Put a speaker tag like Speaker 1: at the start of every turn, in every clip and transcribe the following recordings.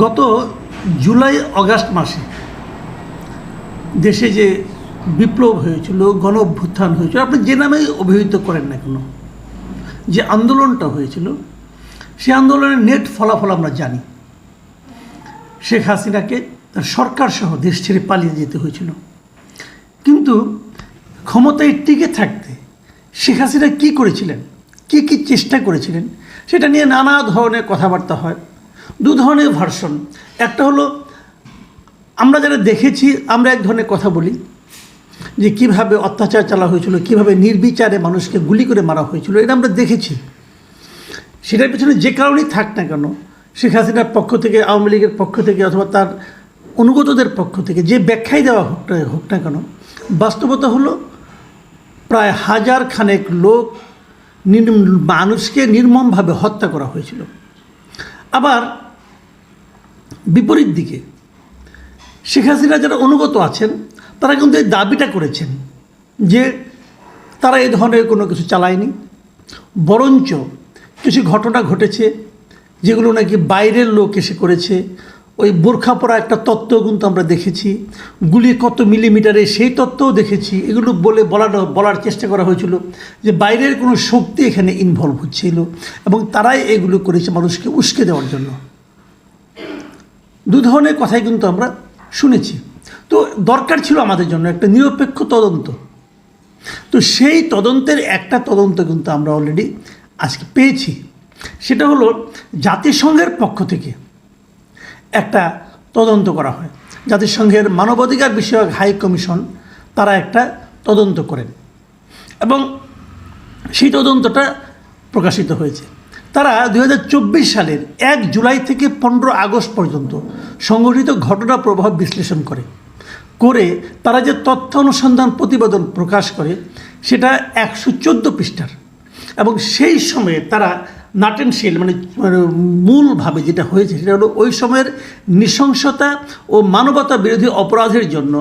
Speaker 1: গত July August মাসে দেশে যে বিপ্লব হয়েছিল, গণ অভ্যুত্থান হয়েছিল, আপনি যে নামে অভিহিত করেন না কেন, যে আন্দোলনটা হয়েছিল সেই আন্দোলনের নেট ফলাফল আমরা জানি। শেখ হাসিনাকে তার সরকার সহ দেশ ছেড়ে পালিয়ে যেতে হয়েছিল। কিন্তু ক্ষমতায় টিকে থাকতে শেখ হাসিনা কী করেছিলেন, কী কী চেষ্টা করেছিলেন, সেটা নিয়ে নানা ধরনের কথাবার্তা হয়। দু ধরনের ভার্সন। একটা হলো আমরা যারা দেখেছি, আমরা এক ধরনের কথা বলি যে কীভাবে অত্যাচার চালা হয়েছিল, কীভাবে নির্বিচারে মানুষকে গুলি করে মারা হয়েছিল, এটা আমরা দেখেছি। সেটার পেছনে যে কারণেই থাক না কেন, শেখ হাসিনার পক্ষ থেকে, আওয়ামী লীগের পক্ষ থেকে অথবা তার অনুগতদের পক্ষ থেকে যে ব্যাখ্যাই দেওয়া হোক না কেন, বাস্তবতা হলো প্রায় হাজার খানেক লোক মানুষকে নির্মমভাবে হত্যা করা হয়েছিল। আবার বিপরীত দিকে শেখ হাসিনা যারা অনুগত আছেন তারা কিন্তু এই দাবিটা করেছেন যে তারা এই ধরনের কোনো কিছু চালায়নি, বরঞ্চ কিছু ঘটনা ঘটেছে যেগুলো নাকি বাইরের লোক এসে করেছে। ওই বোরখা পরা একটা তত্ত্ব কিন্তু আমরা দেখেছি, গুলি কত মিলিমিটারে সেই তত্ত্বও দেখেছি। এগুলো বলার চেষ্টা করা হয়েছিল যে বাইরের কোনো শক্তি এখানে ইনভলভ হচ্ছিল এবং তারাই এগুলো করেছে মানুষকে উস্কে দেওয়ার জন্য। দু ধরনের কথাই কিন্তু আমরা শুনেছি। তো দরকার ছিল আমাদের জন্য একটা নিরপেক্ষ তদন্ত। তো সেই তদন্তের একটা তদন্ত কিন্তু আমরা অলরেডি আজকে পেয়েছি। সেটা হলো জাতিসংঘের পক্ষ থেকে একটা তদন্ত করা হয়। জাতিসংঘের মানবাধিকার বিষয়ক হাই কমিশন তারা একটা তদন্ত করেন এবং সেই তদন্তটা প্রকাশিত হয়েছে। তারা 2024 সালের 1 জুলাই থেকে 15 আগস্ট পর্যন্ত সংঘটিত ঘটনা প্রবাহ বিশ্লেষণ করে তারা যে তথ্য অনুসন্ধান প্রতিবেদন প্রকাশ করে সেটা 114 পৃষ্ঠার। এবং সেই সময়ে তারা নাটেনশীল মানে মূলভাবে যেটা হয়েছে সেটা হলো ওই সময়ের নৃশংসতা ও মানবতা বিরোধী অপরাধের জন্য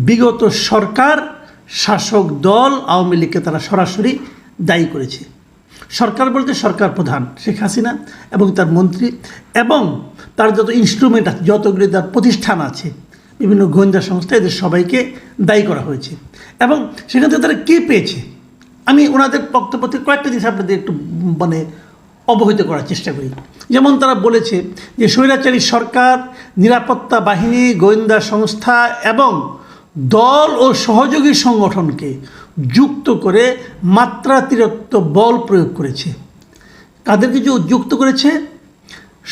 Speaker 1: বিগত সরকার, শাসক দল আওয়ামী লীগকে তারা সরাসরি দায়ী করেছে। সরকার বলতে সরকার প্রধান শেখ হাসিনা এবং তার মন্ত্রী এবং তার যত ইনস্ট্রুমেন্ট আছে, যতগুলি তার প্রতিষ্ঠান আছে, বিভিন্ন গোয়েন্দা সংস্থা, এদের সবাইকে দায়ী করা হয়েছে। এবং সেখান থেকে তারা কী পেয়েছে, আমি ওনাদের বক্তব্য থেকে কয়েকটা জিনিস আপনাদের একটু অবহিত করার চেষ্টা করি। যেমন তারা বলেছে যে স্বৈরাচারী সরকার, নিরাপত্তা বাহিনী, গোয়েন্দা সংস্থা এবং দল ও সহযোগী সংগঠনকে যুক্ত করে মাত্রাতিরিক্ত বল প্রয়োগ করেছে। কাদেরকে যুক্ত করেছে?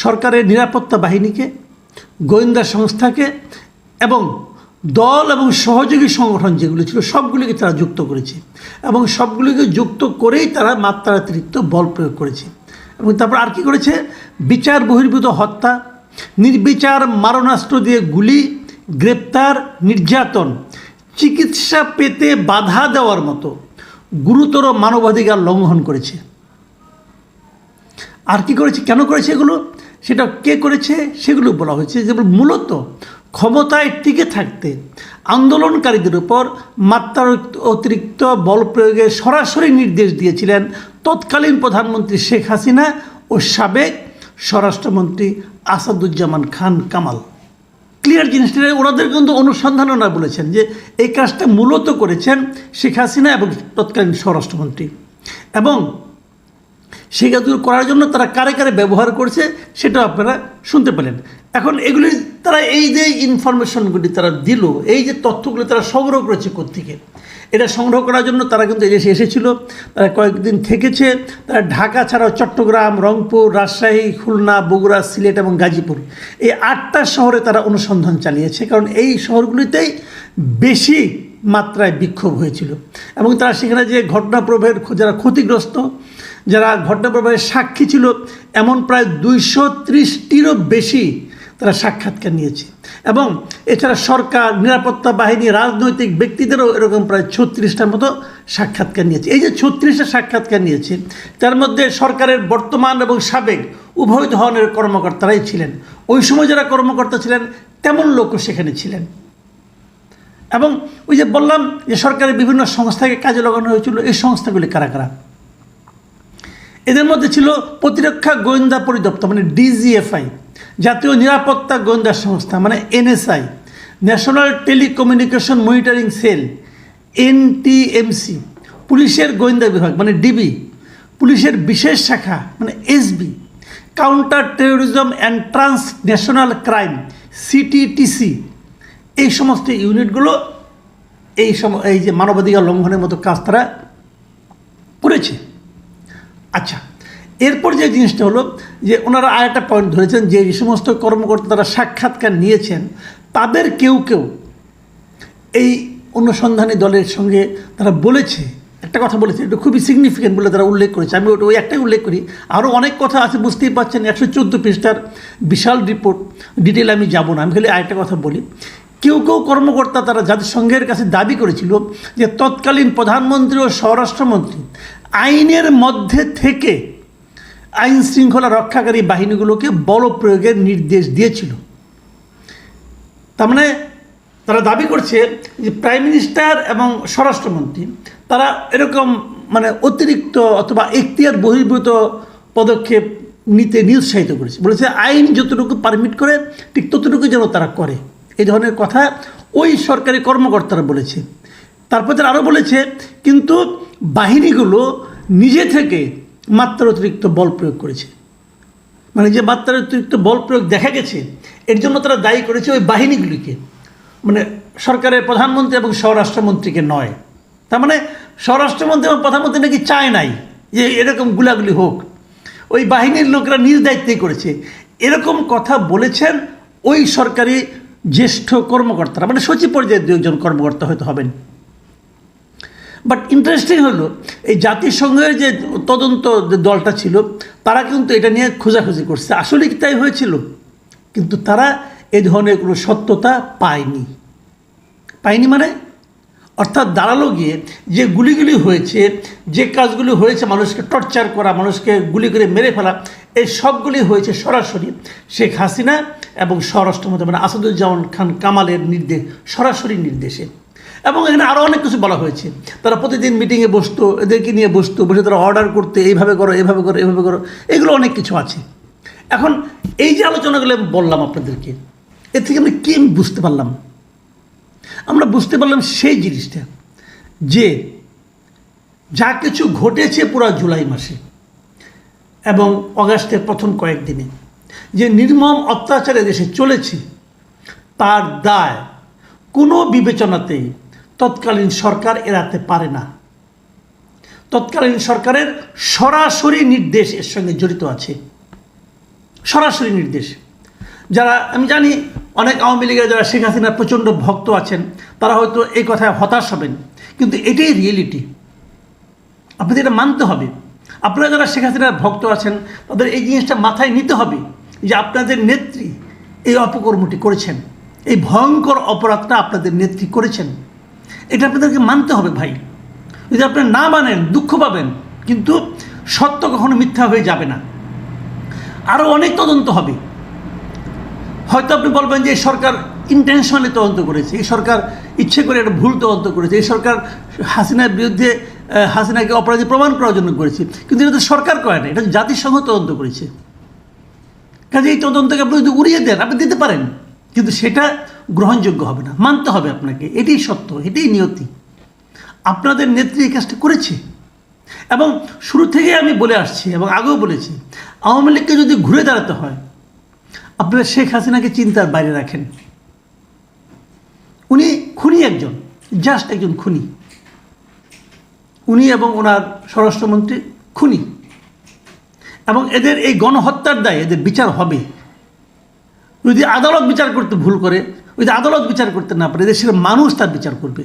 Speaker 1: সরকারের নিরাপত্তা বাহিনীকে, গোয়েন্দা সংস্থাকে এবং দল এবং সহযোগী সংগঠন যেগুলো ছিল সবগুলিকে তারা যুক্ত করেছে এবং সবগুলিকে যুক্ত করেই তারা মাত্রাতিরিক্ত বল প্রয়োগ করেছে। এবং তারপর আর কি করেছে? বিচার বহির্ভূত হত্যা, নির্বিচার মারণাস্ত্র দিয়ে গুলি, গ্রেপ্তার, নির্যাতন, চিকিৎসা পেতে বাধা দেওয়ার মতো গুরুতর মানবাধিকার লঙ্ঘন করেছে। আর কি করেছে, কেন করেছে এগুলো, সেটা কে করেছে সেগুলো বলা হয়েছে। যেমন মূলত ক্ষমতায় টিকে থাকতে আন্দোলনকারীদের উপর অতিরিক্ত বল প্রয়োগের সরাসরি নির্দেশ দিয়েছিলেন তৎকালীন প্রধানমন্ত্রী শেখ হাসিনা ও সাবেক স্বরাষ্ট্রমন্ত্রী আসাদুজ্জামান খান কামাল। ক্লিয়ার জিনিসটা ওনাদের কিন্তু অনুসন্ধানও না বলেছেন যে এই কাজটা মূলত করেছেন শেখ হাসিনা এবং তৎকালীন স্বরাষ্ট্রমন্ত্রী। এবং সেই কাজগুলো করার জন্য তারা কারে কারে ব্যবহার করছে সেটাও আপনারা শুনতে পেলেন। এখন এগুলি তারা এই যে ইনফরমেশনগুলি তারা দিল, এই যে তথ্যগুলি তারা সংগ্রহ করেছে কোত্থেকে, এটা সংগ্রহ করার জন্য তারা কিন্তু এই দেশে এসেছিল, তারা কয়েকদিন থেকেছে। তারা ঢাকা ছাড়াও চট্টগ্রাম, রংপুর, রাজশাহী, খুলনা, বগুড়া, সিলেট এবং গাজীপুর, এই 8টা শহরে তারা অনুসন্ধান চালিয়েছে, কারণ এই শহরগুলিতেই বেশি মাত্রায় বিক্ষোভ হয়েছিল। এবং তারা সেখানে যে ঘটনা প্রবাহের যারা ক্ষতিগ্রস্ত, যারা ঘটনা প্রবাহের সাক্ষী ছিল, এমন প্রায় 230টিরও বেশি তারা সাক্ষাৎকার নিয়েছে। এবং এছাড়া সরকার, নিরাপত্তা বাহিনী, রাজনৈতিক ব্যক্তিদেরও এরকম প্রায় 36টার মতো সাক্ষাৎকার নিয়েছে। এই যে 36টা সাক্ষাৎকার নিয়েছে, তার মধ্যে সরকারের বর্তমান এবং সাবেক উভয় ধরনের কর্মকর্তারাই ছিলেন। ওই সময় যারা কর্মকর্তা ছিলেন তেমন লোকও সেখানে ছিলেন। এবং ওই যে বললাম যে সরকারের বিভিন্ন সংস্থাকে কাজে লাগানো হয়েছিল, এই সংস্থাগুলি কারা কারা? এদের মধ্যে ছিল প্রতিরক্ষা গোয়েন্দা পরিদপ্তর মানে ডিজিএফআই, জাতীয় নিরাপত্তা গোয়েন্দা সংস্থা মানে NSI, national telecommunication monitoring cell NTMC, পুলিশের গোয়েন্দা বিভাগ মানে ডিবি, পুলিশের বিশেষ শাখা মানে SB, counter terrorism and transnational crime CTTC, এই সমস্ত ইউনিটগুলো এই যে মানবাধিকার লঙ্ঘনের মতো কাজ তারা করেছে। আচ্ছা, এরপর যে জিনিসটা হলো যে ওনারা আরেকটা পয়েন্ট ধরেছেন যে এই সমস্ত কর্মকর্তা তারা সাক্ষাৎকার নিয়েছেন, তাদের কেউ কেউ এই অনুসন্ধানী দলের সঙ্গে তারা বলেছে, একটা কথা বলেছে, এটা খুবই সিগনিফিকেন্ট বলে তারা উল্লেখ করেছে। আমি ওই একটাই উল্লেখ করি, আরও অনেক কথা আছে, বুঝতেই পারছেন 114 পৃষ্ঠার বিশাল রিপোর্ট, ডিটেল আমি যাব না। আমি খালি আরেকটা কথা বলি, কেউ কেউ কর্মকর্তা তারা জাতিসংঘের কাছে দাবি করেছিল যে তৎকালীন প্রধানমন্ত্রী ও স্বরাষ্ট্রমন্ত্রী আইনের মধ্যে থেকে আইন শৃঙ্খলা রক্ষাকারী বাহিনীগুলোকে বল প্রয়োগের নির্দেশ দিয়েছিল। তার মানে তারা দাবি করছে যে প্রাইম মিনিস্টার এবং স্বরাষ্ট্রমন্ত্রী তারা এরকম মানে অতিরিক্ত অথবা এখতিয়ার বহির্ভূত পদক্ষেপ নিতে নিরুৎসাহিত করেছে, বলেছে আইন যতটুকু পারমিট করে ঠিক ততটুকু যেন তারা করে, এই ধরনের কথা ওই সরকারি কর্মকর্তারা বলেছে। তারপর তারা আরও বলেছে কিন্তু বাহিনীগুলো নিজে থেকে মাত্রার অতিরিক্ত বল প্রয়োগ করেছে, মানে যে মাত্রার অতিরিক্ত বল প্রয়োগ দেখা গেছে এর জন্য তারা দায়ী করেছে ওই বাহিনীগুলিকে, মানে সরকারের প্রধানমন্ত্রী এবং স্বরাষ্ট্রমন্ত্রীকে নয়। তার মানে স্বরাষ্ট্রমন্ত্রী এবং প্রধানমন্ত্রী নাকি চায় নাই যে এরকম গুলাগুলি হোক, ওই বাহিনীর লোকেরা নিজ দায়িত্বেই করেছে, এরকম কথা বলেছেন ওই সরকারি জ্যেষ্ঠ কর্মকর্তারা, মানে সচিব পর্যায়ের দুজন কর্মকর্তা হয়তো হবেন। বাট ইন্টারেস্টিং হলো এই জাতিসংঘের যে তদন্ত দলটা ছিল তারা কিন্তু এটা নিয়ে খোঁজাখুঁজি করছে আসলে কি তাই হয়েছিল, কিন্তু তারা এ ধরনের কোনো সত্যতা পায়নি মানে অর্থাৎ দাঁড়ালো গিয়ে যে গুলিগুলি হয়েছে, যে কাজগুলি হয়েছে, মানুষকে টর্চার করা, মানুষকে গুলি করে মেরে ফেলা, এই সবগুলি হয়েছে সরাসরি শেখ হাসিনা এবং স্বরাষ্ট্রমন্ত্রী মানে আসাদুজ্জামান খান কামালের সরাসরি নির্দেশে। এবং এখানে আরও অনেক কিছু বলা হয়েছে, তারা প্রতিদিন মিটিংয়ে বসতো, এদেরকে নিয়ে বসতো, বসে তারা অর্ডার করতে এইভাবে করো, এইভাবে করো, এইভাবে করো, এগুলো অনেক কিছু আছে। এখন এই যে আলোচনাগুলো আমি বললাম আপনাদেরকে, এর থেকে আমরা কী বুঝতে পারলাম? আমরা বুঝতে পারলাম সেই জিনিসটা যে যা কিছু ঘটেছে পুরো জুলাই মাসে এবং অগাস্টের প্রথম কয়েকদিনে যে নির্মম অত্যাচারে দেশে চলেছে, তার দায় কোনো বিবেচনাতেই তৎকালীন সরকার এড়াতে পারে না। তৎকালীন সরকারের সরাসরি নির্দেশ এর সঙ্গে জড়িত আছে, সরাসরি নির্দেশ। যারা আমি জানি অনেক আওয়ামী লীগের যারা শেখ হাসিনার প্রচণ্ড ভক্ত আছেন তারা হয়তো এই কথায় হতাশ হবেন, কিন্তু এটাই রিয়েলিটি, আপনাদের এটা মানতে হবে। আপনারা যারা শেখ হাসিনার ভক্ত আছেন তাদের এই জিনিসটা মাথায় নিতে হবে যে আপনাদের নেত্রী এই অপকর্মটি করেছেন, এই ভয়ঙ্কর অপরাধটা আপনাদের নেত্রী করেছেন, এটা আপনাদেরকে মানতে হবে ভাই। যদি আপনারা না মানেন দুঃখ পাবেন, কিন্তু সত্য কখনো মিথ্যা হয়ে যাবে না। আরও অনেক তদন্ত হবে, হয়তো আপনি বলবেন যে এই সরকার ইন্টেনশনালি তদন্ত করেছে, এই সরকার ইচ্ছে করে একটা ভুল তদন্ত করেছে, এই সরকার হাসিনার বিরুদ্ধে হাসিনাকে অপরাধী প্রমাণ করার জন্য করেছে, কিন্তু এটা তো সরকার করে না, এটা জাতিসংঘ তদন্ত করেছে। কাজে এই তদন্তকে আপনি যদি উড়িয়ে দেন, আপনি দিতে পারেন, কিন্তু সেটা গ্রহণযোগ্য হবে না, মানতে হবে আপনাকে, এটাই সত্য, এটাই নিয়তি। আপনাদের নেত্রী এই কাজটা করেছে এবং শুরু থেকে আমি বলে আসছি এবং আগেও বলেছি, আওয়ামী লীগকে যদি ঘুরে দাঁড়াতে হয় আপনারা শেখ হাসিনাকে চিন্তার বাইরে রাখেন। উনি খুনি, একজন জাস্ট একজন খুনি, উনি এবং ওনার স্বরাষ্ট্রমন্ত্রী খুনি, এবং এদের এই গণহত্যার দায় এদের বিচার হবে। যদি আদালত বিচার করতে ভুল করে, যদি আদালত বিচার করতে না পারে, দেশের মানুষ তার বিচার করবে।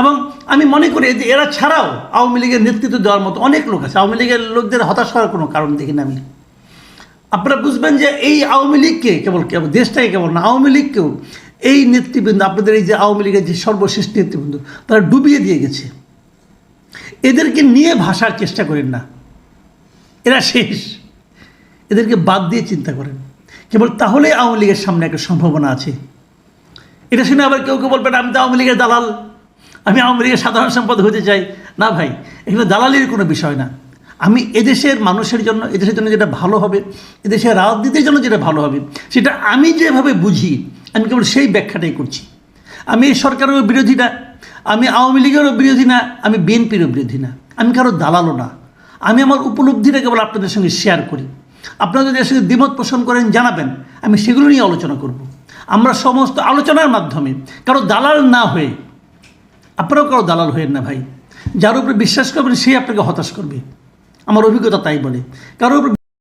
Speaker 1: এবং আমি মনে করি যে এরা ছাড়াও আওয়ামী লীগের নেতৃত্ব দেওয়ার মতো অনেক লোক আছে, আওয়ামী লীগের লোকদের হতাশ হওয়ার কোনো কারণ দেখি না আমি। আপনারা বুঝবেন যে এই আওয়ামী লীগকে কেবল দেশটাকে কেবল না, আওয়ামী লীগকেও এই নেতৃবৃন্দ, আপনাদের এই যে আওয়ামী লীগের যে সর্বশেষ নেতৃবৃন্দ, তারা ডুবিয়ে দিয়ে গেছে। এদেরকে নিয়ে ভাসার চেষ্টা করেন না, এরা শেষ, এদেরকে বাদ দিয়ে চিন্তা করেন, কেবল তাহলে আওয়ামী লীগের সামনে একটা সম্ভাবনা আছে। এটা শুনে আবার কেউ কেউ বলবেন আমি তো আওয়ামী লীগের দালাল, আমি আওয়ামী লীগের সাধারণ সম্পাদক হতে চাই। না ভাই, এখানে দালালির কোনো বিষয় না। আমি এদেশের মানুষের জন্য, এদেশের জন্য যেটা ভালো হবে, এদেশের রাজনীতির জন্য যেটা ভালো হবে, সেটা আমি যেভাবে বুঝি আমি কেবল সেই ব্যাখ্যাটাই করছি। আমি এই সরকারেরও বিরোধী না, আমি আওয়ামী লীগেরও বিরোধী না, আমি বিএনপিরও বিরোধী না, আমি কারো দালালও না। আমি আমার উপলব্ধিটা কেবল আপনাদের সঙ্গে শেয়ার করি। আপনারা যদি এর সঙ্গে দ্বিমত পোষণ করেন জানাবেন, আমি সেগুলো নিয়ে আলোচনা করব। আমরা সমস্ত আলোচনার মাধ্যমে কারো দালাল না হয়ে, আপনারাও কারো দালাল হয়েন না ভাই। যার উপরে বিশ্বাস করবেন সেই আপনাকে হতাশ করবে, আমার অভিজ্ঞতা তাই বলে। কারোর উপর